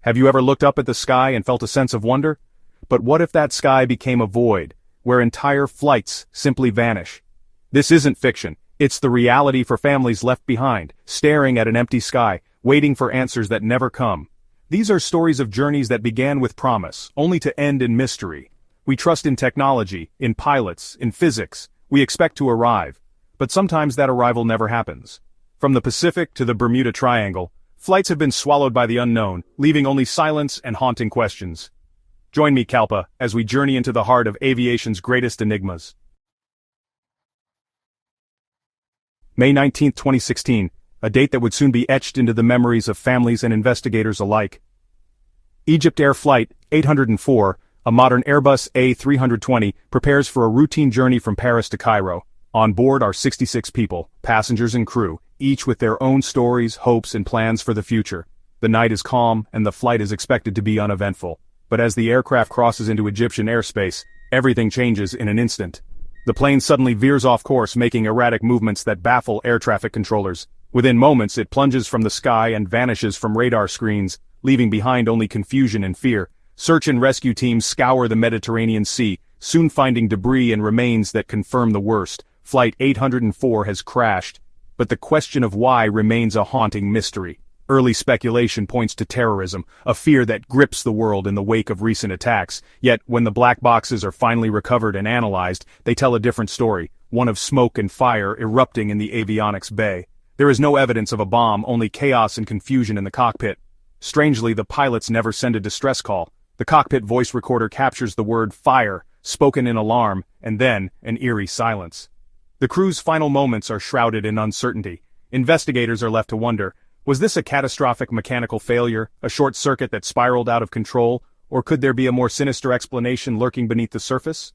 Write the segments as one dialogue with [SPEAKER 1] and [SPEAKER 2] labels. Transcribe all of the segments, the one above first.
[SPEAKER 1] Have you ever looked up at the sky and felt a sense of wonder? But what if that sky became a void, where entire flights simply vanish? This isn't fiction, it's the reality for families left behind, staring at an empty sky, waiting for answers that never come. These are stories of journeys that began with promise, only to end in mystery. We trust in technology, in pilots, in physics. We expect to arrive. But sometimes that arrival never happens. From the Pacific to the Bermuda Triangle, flights have been swallowed by the unknown, leaving only silence and haunting questions. Join me, Kalpa, as we journey into the heart of aviation's greatest enigmas. May 19, 2016, a date that would soon be etched into the memories of families and investigators alike. Egypt Air Flight 804, a modern Airbus A320, prepares for a routine journey from Paris to Cairo. On board are 66 people, passengers and crew, each with their own stories, hopes, and plans for the future. The night is calm, and the flight is expected to be uneventful. But as the aircraft crosses into Egyptian airspace, everything changes in an instant. The plane suddenly veers off course, making erratic movements that baffle air traffic controllers. Within moments, it plunges from the sky and vanishes from radar screens, leaving behind only confusion and fear. Search and rescue teams scour the Mediterranean Sea, soon finding debris and remains that confirm the worst. Flight 804 has crashed, but the question of why remains a haunting mystery. Early speculation points to terrorism, a fear that grips the world in the wake of recent attacks. Yet, when the black boxes are finally recovered and analyzed, they tell a different story, one of smoke and fire erupting in the avionics bay. There is no evidence of a bomb, only chaos and confusion in the cockpit. Strangely, the pilots never send a distress call. The cockpit voice recorder captures the word fire, spoken in alarm, and then an eerie silence. The crew's final moments are shrouded in uncertainty. Investigators are left to wonder, was this a catastrophic mechanical failure, a short circuit that spiraled out of control, or could there be a more sinister explanation lurking beneath the surface?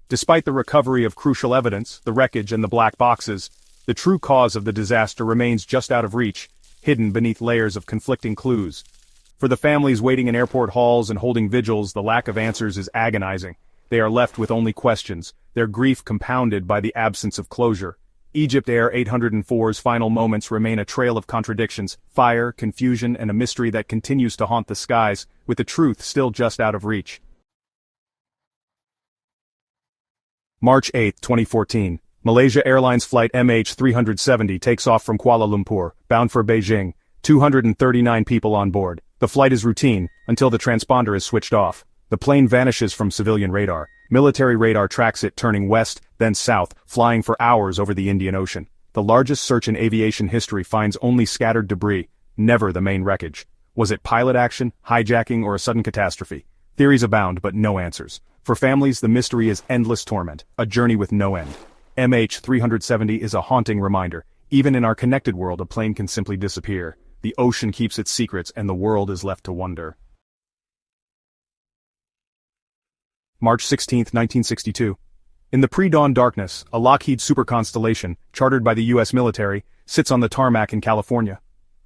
[SPEAKER 1] Despite the recovery of crucial evidence, the wreckage and the black boxes, the true cause of the disaster remains just out of reach, hidden beneath layers of conflicting clues. For the families waiting in airport halls and holding vigils, the lack of answers is agonizing. They are left with only questions, their grief compounded by the absence of closure. Egypt Air 804's final moments remain a trail of contradictions, fire, confusion, and a mystery that continues to haunt the skies, with the truth still just out of reach. March 8, 2014. Malaysia Airlines Flight MH370 takes off from Kuala Lumpur, bound for Beijing. 239 people on board. The flight is routine, until the transponder is switched off. The plane vanishes from civilian radar. Military radar tracks it turning west, then south, flying for hours over the Indian Ocean. The largest search in aviation history finds only scattered debris, never the main wreckage. Was it pilot action, hijacking, or a sudden catastrophe? Theories abound, but no answers. For families, the mystery is endless torment, a journey with no end. MH370 is a haunting reminder. Even in our connected world, a plane can simply disappear. The ocean keeps its secrets, and the world is left to wonder. March 16, 1962. In the pre-dawn darkness, a Lockheed Super Constellation, chartered by the U.S. military, sits on the tarmac in California.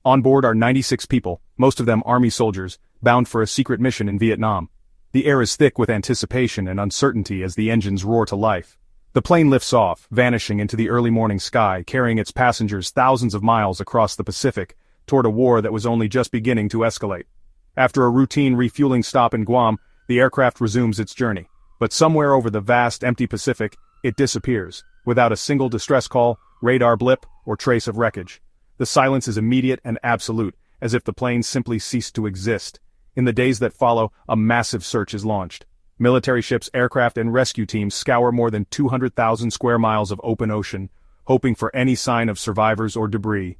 [SPEAKER 1] On board are 96 people, most of them Army soldiers, bound for a secret mission in Vietnam. The air is thick with anticipation and uncertainty as the engines roar to life. The plane lifts off, vanishing into the early morning sky, carrying its passengers thousands of miles across the Pacific, toward a war that was only just beginning to escalate. After a routine refueling stop in Guam, the aircraft resumes its journey. But somewhere over the vast, empty Pacific, it disappears, without a single distress call, radar blip, or trace of wreckage. The silence is immediate and absolute, as if the plane simply ceased to exist. In the days that follow, a massive search is launched. Military ships, aircraft, and rescue teams scour more than 200,000 square miles of open ocean, hoping for any sign of survivors or debris.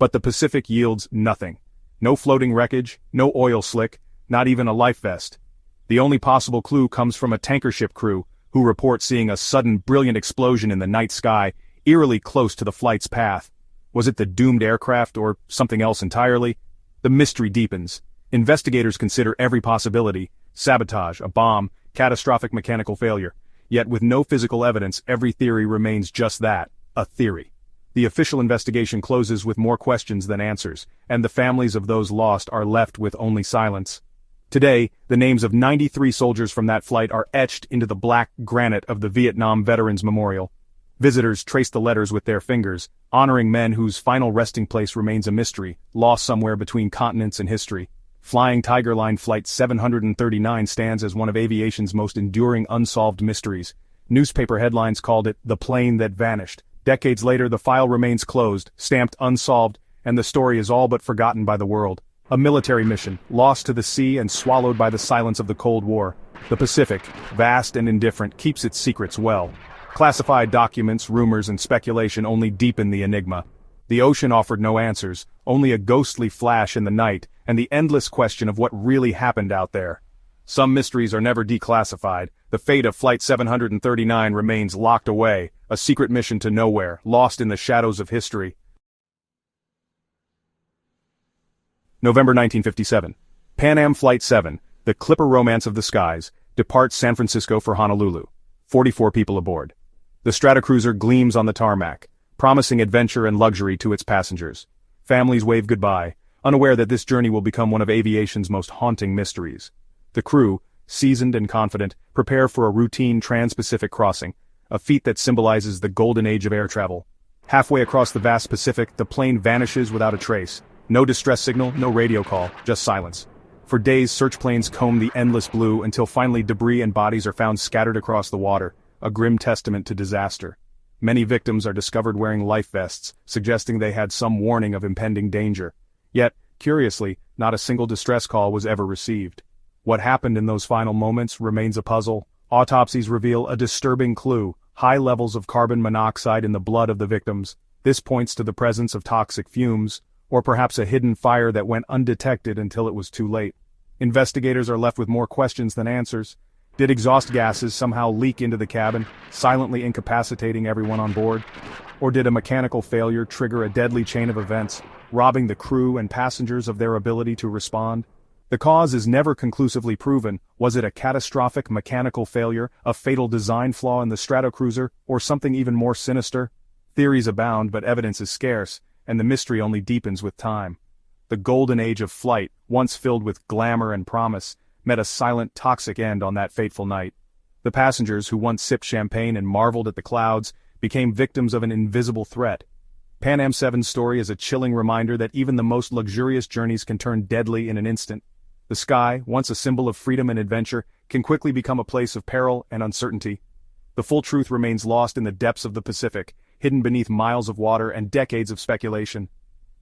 [SPEAKER 1] But the Pacific yields nothing. No floating wreckage, no oil slick, not even a life vest. The only possible clue comes from a tanker ship crew, who report seeing a sudden brilliant explosion in the night sky, eerily close to the flight's path. Was it the doomed aircraft or something else entirely? The mystery deepens. Investigators consider every possibility: sabotage, a bomb, catastrophic mechanical failure. Yet with no physical evidence, every theory remains just that, a theory. The official investigation closes with more questions than answers, and the families of those lost are left with only silence. Today, the names of 93 soldiers from that flight are etched into the black granite of the Vietnam Veterans Memorial. Visitors trace the letters with their fingers, honoring men whose final resting place remains a mystery, lost somewhere between continents and history. Flying Tiger Line Flight 739 stands as one of aviation's most enduring unsolved mysteries. Newspaper headlines called it the plane that vanished. Decades later, the file remains closed, stamped unsolved, and the story is all but forgotten by the world. A military mission, lost to the sea and swallowed by the silence of the Cold War. The Pacific, vast and indifferent, keeps its secrets well. Classified documents, rumors, and speculation only deepen the enigma. The ocean offered no answers, only a ghostly flash in the night, and the endless question of what really happened out there. Some mysteries are never declassified. The fate of Flight 739 remains locked away, a secret mission to nowhere, lost in the shadows of history. November 1957. Pan Am Flight 7, the Clipper romance of the skies, departs San Francisco for Honolulu. 44 people aboard. The Stratocruiser gleams on the tarmac, promising adventure and luxury to its passengers. Families wave goodbye, unaware that this journey will become one of aviation's most haunting mysteries. The crew, seasoned and confident, prepare for a routine trans-Pacific crossing, a feat that symbolizes the golden age of air travel. Halfway across the vast Pacific, the plane vanishes without a trace. No distress signal, no radio call, just silence. For days, search planes comb the endless blue until finally debris and bodies are found scattered across the water, a grim testament to disaster. Many victims are discovered wearing life vests, suggesting they had some warning of impending danger. Yet, curiously, not a single distress call was ever received. What happened in those final moments remains a puzzle. Autopsies reveal a disturbing clue: high levels of carbon monoxide in the blood of the victims. This points to the presence of toxic fumes, or perhaps a hidden fire that went undetected until it was too late. Investigators are left with more questions than answers. Did exhaust gases somehow leak into the cabin, silently incapacitating everyone on board? Or did a mechanical failure trigger a deadly chain of events, robbing the crew and passengers of their ability to respond? The cause is never conclusively proven. Was it a catastrophic mechanical failure, a fatal design flaw in the Stratocruiser, or something even more sinister? Theories abound, but evidence is scarce, and the mystery only deepens with time. The golden age of flight, once filled with glamour and promise, met a silent, toxic end on that fateful night. The passengers who once sipped champagne and marveled at the clouds became victims of an invisible threat. Pan Am 7's story is a chilling reminder that even the most luxurious journeys can turn deadly in an instant. The sky, once a symbol of freedom and adventure, can quickly become a place of peril and uncertainty. The full truth remains lost in the depths of the Pacific, hidden beneath miles of water and decades of speculation.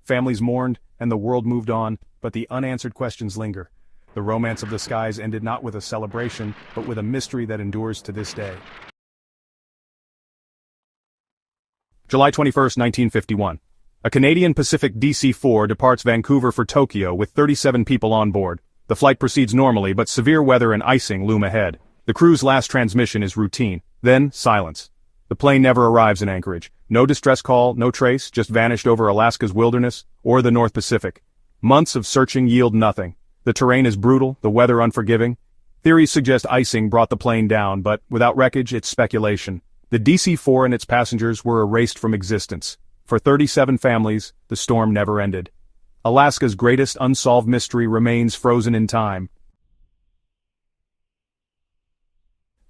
[SPEAKER 1] Families mourned, and the world moved on, but the unanswered questions linger. The romance of the skies ended not with a celebration, but with a mystery that endures to this day. July 21, 1951. A Canadian Pacific DC-4 departs Vancouver for Tokyo with 37 people on board. The flight proceeds normally, but severe weather and icing loom ahead. The crew's last transmission is routine. Then, silence. The plane never arrives in Anchorage. No distress call, no trace, just vanished over Alaska's wilderness or the North Pacific. Months of searching yield nothing. The terrain is brutal, the weather unforgiving. Theories suggest icing brought the plane down, but without wreckage, it's speculation. The DC-4 and its passengers were erased from existence. For 37 families, the storm never ended. Alaska's greatest unsolved mystery remains frozen in time.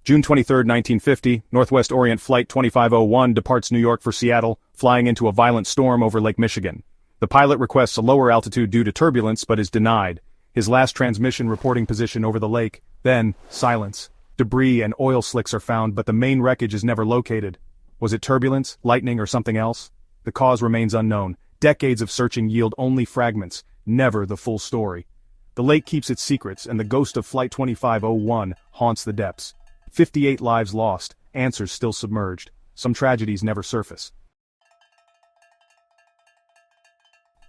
[SPEAKER 1] June 23, 1950, Northwest Orient Flight 2501 departs New York for Seattle, flying into a violent storm over Lake Michigan. The pilot requests a lower altitude due to turbulence, but is denied. His last transmission reporting position over the lake. Then, silence. Debris and oil slicks are found, but the main wreckage is never located. Was it turbulence, lightning, or something else? The cause remains unknown. Decades of searching yield only fragments, never the full story. The lake keeps its secrets, and the ghost of Flight 2501 haunts the depths. 58 lives lost, answers still submerged. Some tragedies never surface.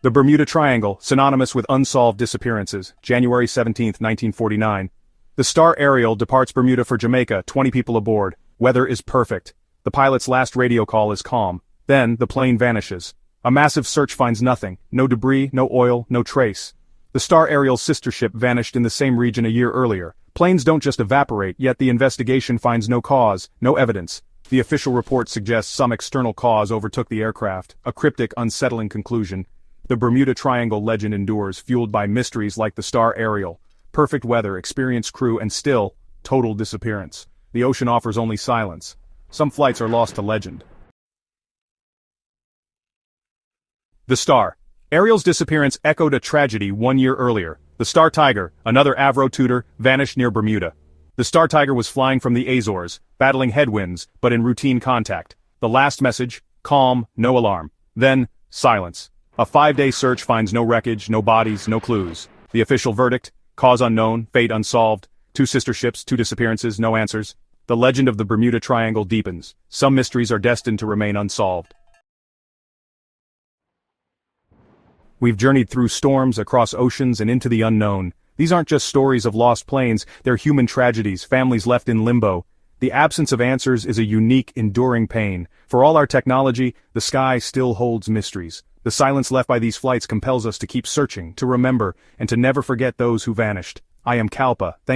[SPEAKER 1] The Bermuda Triangle, synonymous with unsolved disappearances, January 17, 1949. The Star Ariel departs Bermuda for Jamaica, 20 people aboard. Weather is perfect. The pilot's last radio call is calm. Then, the plane vanishes. A massive search finds nothing. No debris, no oil, no trace. The Star Ariel's sister ship vanished in the same region a year earlier. Planes don't just evaporate, yet the investigation finds no cause, no evidence. The official report suggests some external cause overtook the aircraft, a cryptic, unsettling conclusion. The Bermuda Triangle legend endures, fueled by mysteries like the Star Ariel. Perfect weather, experienced crew, and still, total disappearance. The ocean offers only silence. Some flights are lost to legend. The Star Ariel's disappearance echoed a tragedy 1 year earlier. The Star Tiger, another Avro tutor, vanished near Bermuda. The Star Tiger was flying from the Azores, battling headwinds, but in routine contact. The last message: calm, no alarm. Then, silence. A 5-day search finds no wreckage, no bodies, no clues. The official verdict: cause unknown, fate unsolved. 2 sister ships, 2 disappearances, no answers. The legend of the Bermuda Triangle deepens. Some mysteries are destined to remain unsolved. We've journeyed through storms, across oceans, and into the unknown. These aren't just stories of lost planes, they're human tragedies, families left in limbo. The absence of answers is a unique, enduring pain. For all our technology, the sky still holds mysteries. The silence left by these flights compels us to keep searching, to remember, and to never forget those who vanished. I am Kalpa. Thank you.